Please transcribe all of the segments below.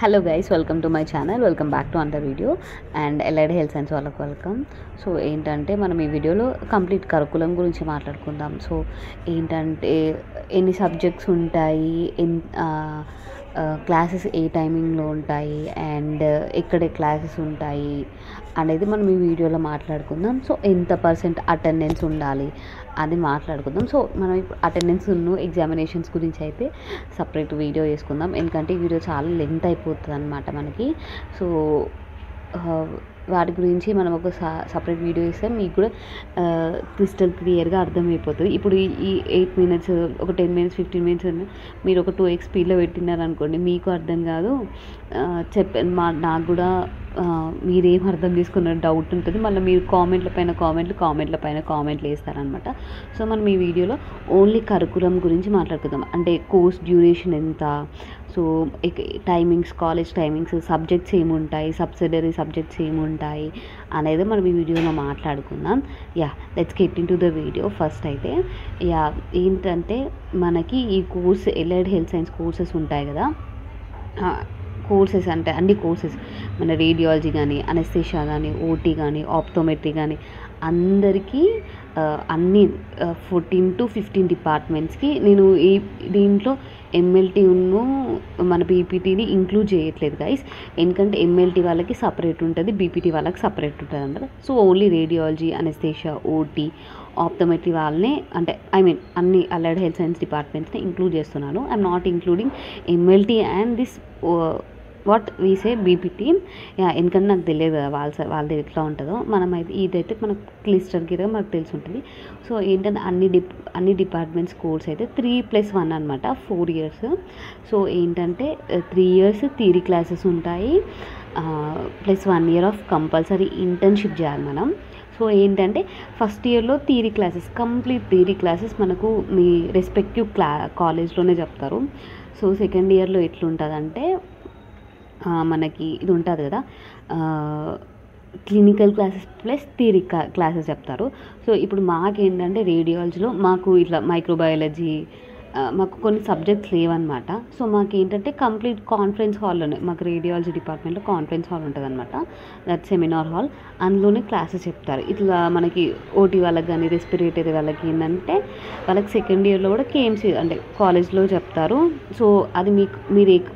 Hello guys, welcome to my channel. Welcome back to under video and LID health science వాళ్ళకి welcome. So ఏంటంటే మనం ఈ వీడియోలో complete curriculum గురించి మాట్లాడుకుందాం. సో ఏంటంటే ఎన్ని సబ్జెక్ట్స్ ఉంటాయి, క్లాసెస్ ఏ టైమింగ్లో ఉంటాయి అండ్ ఎక్కడ క్లాసెస్ ఉంటాయి అనేది మనం ఈ వీడియోలో మాట్లాడుకుందాం. సో ఎంత పర్సెంట్ అటెండెన్స్ ఉండాలి అది మాట్లాడుకుందాం. సో మనం ఇప్పుడు అటెండెన్స్ ఎగ్జామినేషన్స్ గురించి అయితే సపరేట్ వీడియో చేసుకుందాం, ఎందుకంటే ఈ వీడియో చాలా లెంత్ అయిపోతుంది అనమాట మనకి. సో వాటి గురించి మనం ఒక సపరేట్ వీడియో ఇస్తే మీకు కూడా క్రిస్టల్ క్లియర్గా అర్థమైపోతుంది. ఇప్పుడు ఈ 8 మినిట్స్, ఒక 10 మినిట్స్, 15 మినిట్స్ మీరు ఒక 2x స్పీడ్లో పెట్టినారనుకోండి, మీకు అర్థం కాదు. నాకు కూడా మీరేం అర్థం చేసుకున్న డౌట్ ఉంటుంది. మళ్ళీ మీరు కామెంట్ల పైన కామెంట్లు వేస్తారనమాట. సో మనం ఈ వీడియోలో ఓన్లీ కరికులం గురించి మాట్లాడుకుందాం. అంటే కోర్స్ డ్యూరేషన్ ఎంత, so timings, college timings, subjects ఏముంటాయి, సబ్సిడరీ సబ్జెక్ట్స్ ఏముంటాయి అనేది మనం ఈ వీడియోలో మాట్లాడుకుందాం. Let's get in to the video. First అయితే ఏంటంటే మనకి ఈ course LID health science courses ఉంటాయి కదా. కోర్సెస్ అంటే అన్ని కోర్సెస్, మన రేడియాలజీ కానీ, అనెస్థీషియా కానీ, ఓటీ కానీ, ఆప్టోమెట్రీ కానీ అందరికీ అన్ని 14 to 15 డిపార్ట్మెంట్స్కి నేను దీంట్లో ఎంఎల్టీ మన బీపీటీని ఇంక్లూడ్ చేయట్లేదు గైస్, ఎందుకంటే ఎంఎల్టీ వాళ్ళకి సపరేట్ ఉంటుంది, బీపీటీ వాళ్ళకి సపరేట్ ఉంటుంది అన్నమాట. So only radiology, anaesthesia, OT, optometry వాళ్ళనే, అంటే అన్ని అలైడ్ హెల్త్ సైన్స్ డిపార్ట్మెంట్స్ని ఇంక్లూడ్ చేస్తున్నాను. I'm not including MLT and this what we say BPT. ఎందుకంటే నాకు తెలియదు కదా వాళ్ళది ఎట్లా ఉంటుందో. ఇదైతే మనకు క్లిస్టర్గా మనకు తెలిసి ఉంటుంది. సో ఏంటంటే అన్ని డిపార్ట్మెంట్స్ కోర్స్ అయితే 3+1 అనమాట, 4 years. సో ఏంటంటే 3 years థియరీ క్లాసెస్ ఉంటాయి, plus 1 year of compulsory internship చేయాలి మనం. సో ఏంటంటే ఫస్ట్ ఇయర్లో కంప్లీట్ థియరీ క్లాసెస్ మనకు మీ రెస్పెక్టివ్ కాలేజ్లోనే చెప్తారు. సో సెకండ్ ఇయర్లో ఎట్లుంటుందంటే మనకి ఇది ఉంటుంది కదా, clinical classes plus theory classes చెప్తారు. సో ఇప్పుడు మాకేంటంటే రేడియాలజీలో మాకు ఇట్లా మైక్రోబయాలజీ, మాకు కొన్ని సబ్జెక్ట్స్ లేవన్నమాట. సో మాకేంటంటే కంప్లీట్ కాన్ఫరెన్స్ హాల్లోనే, మాకు రేడియాలజీ డిపార్ట్మెంట్లో కాన్ఫరెన్స్ హాల్ ఉంటుంది అనమాట, దట్ సెమినార్ హాల్. అందులోనే క్లాసెస్ చెప్తారు. ఇట్లా మనకి ఓటీ వాళ్ళకి కానీ, రెస్పిరేటరీ వాళ్ళకి ఏంటంటే వాళ్ళకి సెకండ్ ఇయర్లో కూడా కేఎంసీ అంటే కాలేజ్లో చెప్తారు. సో అది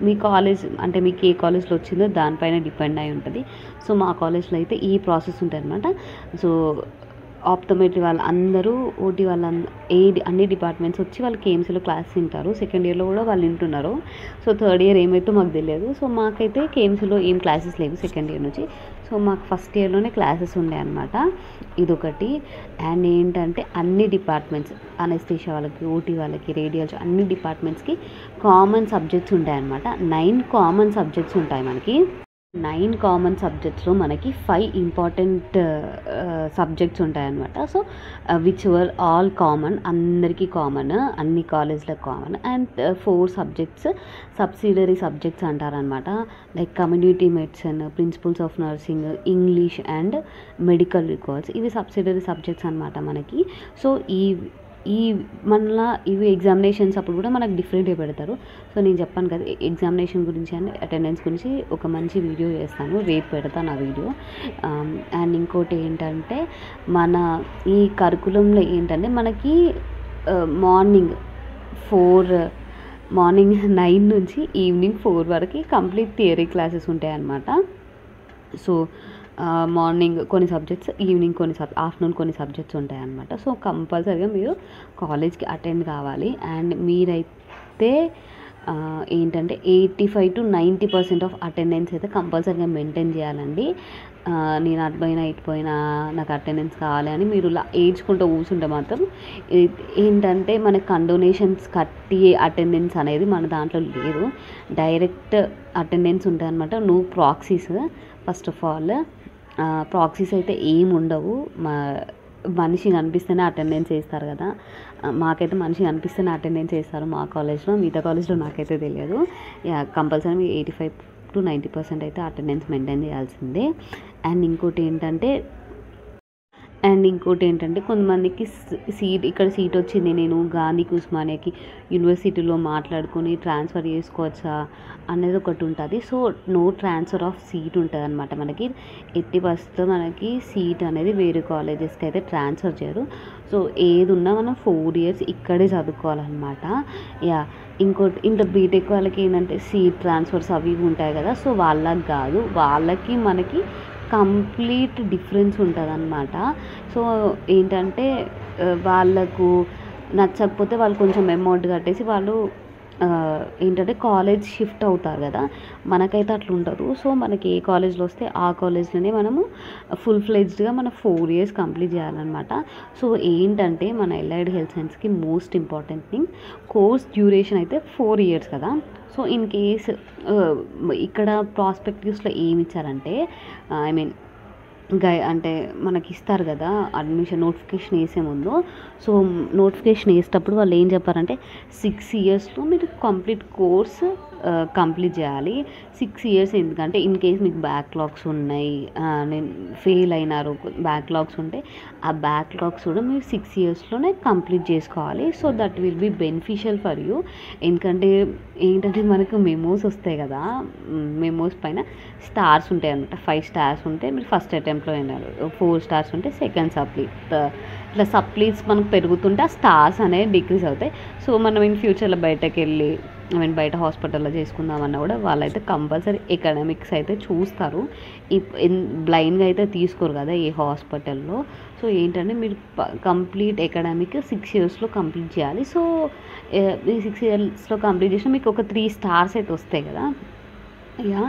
మీ కాలేజ్ అంటే మీకు ఏ కాలేజ్లో వచ్చిందో దానిపైన డిపెండ్ అయి ఉంటుంది. సో మా కాలేజ్లో అయితే ఈ ప్రాసెస్ ఉంటుంది అనమాట. సో ఆప్టోమెట్రీ వాళ్ళు అందరూ, ఓటీ వాళ్ళు అన్ని డిపార్ట్మెంట్స్ వచ్చి వాళ్ళు కేఎంసీలో క్లాస్ వింటారు. సెకండ్ ఇయర్లో కూడా వాళ్ళు వింటున్నారు. సో థర్డ్ ఇయర్ ఏమైతే మాకు తెలియదు. సో మాకైతే కేఎంసీలో ఏం క్లాసెస్ లేవు సెకండ్ ఇయర్ నుంచి. సో మాకు ఫస్ట్ ఇయర్లోనే క్లాసెస్ ఉండే అనమాట, ఇదొకటి. అండ్ ఏంటంటే అన్ని డిపార్ట్మెంట్స్, అనెస్థీషియా వాళ్ళకి, ఓటీ వాళ్ళకి, రేడియాలజీ అన్ని డిపార్ట్మెంట్స్కి కామన్ సబ్జెక్ట్స్ ఉంటాయి అనమాట. 9 కామన్ సబ్జెక్ట్స్ ఉంటాయి మనకి. 9 కామన్ సబ్జెక్ట్స్లో మనకి 5 ఇంపార్టెంట్ సబ్జెక్ట్స్ ఉంటాయన్నమాట. So which are all common, అందరికీ కామన్, అన్ని కాలేజ్లకు common. And 4 subjects subsidiary subjects అంటారనమాట. Like community medicine, principles of nursing, English and medical records, ఇవి సబ్సిడరీ సబ్జెక్ట్స్ అనమాట మనకి. సో ఇవి ఎగ్జామినేషన్స్ అప్పుడు కూడా మనకు డిఫరెంట్గా పెడతారు. సో నేను చెప్పాను కదా, ఎగ్జామినేషన్ గురించి అండ్ అటెండెన్స్ గురించి ఒక మంచి వీడియో చేస్తాను, రేపు పెడతాను ఆ వీడియో. అండ్ ఇంకోటి ఏంటంటే మన ఈ కరికులంలో ఏంటంటే మనకి మార్నింగ్ 9 నుంచి ఈవినింగ్ 4 వరకు కంప్లీట్ థియరీ క్లాసెస్ ఉంటాయి అన్నమాట. సో మార్నింగ్ కొన్ని సబ్జెక్ట్స్, ఈవినింగ్ ఆఫ్టర్నూన్ కొన్ని సబ్జెక్ట్స్ ఉంటాయి అన్నమాట. సో కంపల్సరీగా మీరు కాలేజ్కి అటెండ్ కావాలి. అండ్ మీరైతే ఏంటంటే 85 to 90% ఆఫ్ అటెండెన్స్ అయితే కంపల్సరీగా మెయింటైన్ చేయాలండి. నేను ఇటుపోయినా నాకు అటెండెన్స్ కావాలి అని మీరు ఏడ్చుకుంటూ కూర్చుంటే మాత్రం ఏంటంటే మనకి డొనేషన్స్ కట్టి అటెండెన్స్ అనేది మన దాంట్లో లేదు, డైరెక్ట్ అటెండెన్స్ ఉంటుంది అనమాట. No proxies. First of all proxies అయితే ఏమి ఉండవు. మనిషి కనిపిస్తేనే అటెండెన్స్ వేస్తారు కదా, మాకైతే మనిషి కనిపిస్తేనే అటెండెన్స్ వేస్తారు మా కాలేజ్లో, మిగతా కాలేజ్లో నాకైతే తెలియదు. కంపల్సరీ 85 to 90% అయితే అటెండెన్స్ మెయింటైన్ చేయాల్సిందే. అండ్ ఇంకోటి ఏంటంటే అండ్ ఇంకోటి ఏంటంటే కొంతమందికి ఇక్కడ సీట్ వచ్చింది, నేను గాంధీ ఉస్మానియాకి యూనివర్సిటీలో మాట్లాడుకొని ట్రాన్స్ఫర్ చేసుకోవచ్చా అనేది ఒకటి ఉంటుంది. So no transfer of seat ఉంటుంది అనమాట. మనకి ఎట్టి పరిస్థితుల్లో మనకి సీట్ అనేది వేరే కాలేజెస్కి అయితే ట్రాన్స్ఫర్ చేయరు. సో ఏది ఉన్నా మనం 4 years ఇక్కడే చదువుకోవాలన్నమాట. యా, ఇంకోటి ఇంత బీటెక్ వాళ్ళకి ఏంటంటే సీట్ ట్రాన్స్ఫర్స్ అవి ఇవి ఉంటాయి కదా, సో వాళ్ళకి కాదు, వాళ్ళకి మనకి కంప్లీట్ డిఫరెన్స్ ఉంటుందన్నమాట. సో ఏంటంటే వాళ్ళకు నచ్చకపోతే వాళ్ళు కొంచెం అమౌంట్ కట్టేసి వాళ్ళు ఏంటంటే కాలేజ్ షిఫ్ట్ అవుతారు కదా, మనకైతే అట్లా ఉండదు. సో మనకి ఏ కాలేజ్లో వస్తే ఆ కాలేజ్లోనే మనము ఫుల్ ఫ్లెడ్జ్డ్గా మన 4 years కంప్లీట్ చేయాలన్నమాట. సో ఏంటంటే మన ఎలైడ్ హెల్త్ సైన్స్కి most important thing course duration అయితే 4 years కదా. సో ఇన్ కేస్ ఇక్కడ ప్రాస్పెక్టివ్స్లో ఏమి ఇచ్చారంటే ఐ మీన్ అంటే మనకి ఇస్తారు కదా అడ్మిషన్ నోటిఫికేషన్ వేసే ముందు. సో నోటిఫికేషన్ వేసేటప్పుడు వాళ్ళు ఏం చెప్పారంటే 6 yearsలో మీరు కంప్లీట్ కోర్స్ కంప్లీట్ చేయాలి. 6 years ఎందుకంటే ఇన్ కేస్ మీకు బ్యాక్లాగ్స్ ఉన్నాయి, నేను ఫెయిల్ అయినారు, బ్యాక్లాగ్స్ ఉంటే ఆ బ్యాక్లాగ్స్ కూడా మీరు 6 yearsలోనే కంప్లీట్ చేసుకోవాలి. So that will be beneficial for you. ఎందుకంటే ఏంటంటే మనకు మెమోస్ వస్తాయి కదా, మెమోస్ పైన స్టార్స్ ఉంటాయి అనమాట. 5 stars ఉంటే మీరు ఫస్ట్ అటెంప్ట్లో అయినారు, 4 stars ఉంటే సెకండ్ సప్లీట్, ఇట్లా సప్లీట్స్ మనకు పెరుగుతుంటే ఆ స్టార్స్ అనేవి డిక్రీజ్ అవుతాయి. సో మనం ఇన్ ఫ్యూచర్లో బయటకు వెళ్ళి బయట హాస్పిటల్లో చేసుకుందామన్నా కూడా వాళ్ళైతే కంపల్సరీ ఎకనామిక్స్ అయితే చూస్తారు, బ్లైండ్గా అయితే తీసుకోరు కదా ఏ హాస్పిటల్లో. సో ఏంటంటే మీరు కంప్లీట్ ఎకనామిక్ 6 yearsలో కంప్లీట్ చేయాలి. సో ఈ 6 yearsలో కంప్లీట్ చేసిన మీకు ఒక 3 stars అయితే వస్తాయి కదా. యా,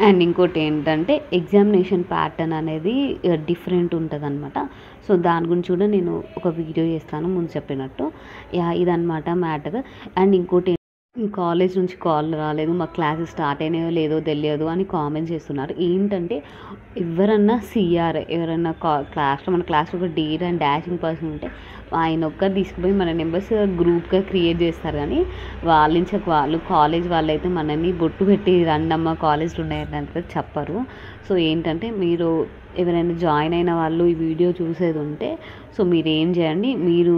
అండ్ ఇంకోటి ఏంటంటే ఎగ్జామినేషన్ ప్యాటర్న్ అనేది డిఫరెంట్ ఉంటుంది అనమాట. సో దాని గురించి కూడా నేను ఒక వీడియో చేస్తాను ముందు చెప్పినట్టు. యా, ఇదన్నమాట మ్యాటర్. అండ్ ఇంకోటి కాలేజ్ నుంచి కాల్ రాలేదు, మా క్లాసెస్ స్టార్ట్ అయినాయో లేదో తెలియదు అని కామెంట్స్ చేస్తున్నారు. ఏంటంటే ఎవరన్నా సిఆర్ ఎవరన్నా క్లాస్లో మన క్లాస్లో ఒక డేర్ అండ్ డాషింగ్ పర్సన్ ఉంటే ఆయన ఒక్కరు తీసుకుపోయి మన నెంబర్స్ గ్రూప్గా క్రియేట్ చేస్తారు, కానీ వాళ్ళు కాలేజ్ వాళ్ళైతే మనల్ని బొట్టు పెట్టి రండమ్మ కాలేజ్లు ఉన్నాయంటే చెప్పరు. సో ఏంటంటే మీరు ఎవరైనా జాయిన్ అయిన వాళ్ళు ఈ వీడియో చూసేది ఉంటే సో మీరు ఏం చేయండి, మీరు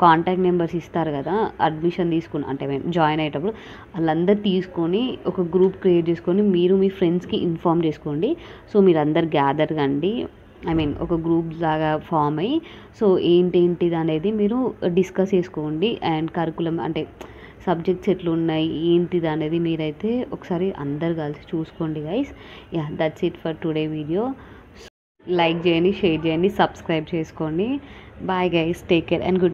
కాంటాక్ట్ నెంబర్స్ ఇస్తారు కదా అడ్మిషన్ తీసుకుని అంటే జాయిన్ అయ్యేటప్పుడు, వాళ్ళందరూ తీసుకొని ఒక గ్రూప్ క్రియేట్ చేసుకొని మీరు మీ ఫ్రెండ్స్కి ఇన్ఫామ్ చేసుకోండి. సో మీరు అందరు గ్యాదర్ కండి, ఒక గ్రూప్ లాగా ఫామ్ అయ్యి సో ఏంటిది అనేది మీరు డిస్కస్ చేసుకోండి. అండ్ కరికులం అంటే సబ్జెక్ట్స్ ఎట్లున్నాయి ఏంటిది అనేది మీరైతే ఒకసారి అందరు కలిసి చూసుకోండి guys. Yeah, that's it for today video. Like చేయండి, షేర్ చేయండి, సబ్స్క్రైబ్ చేసుకోండి. Bye guys, take care and good.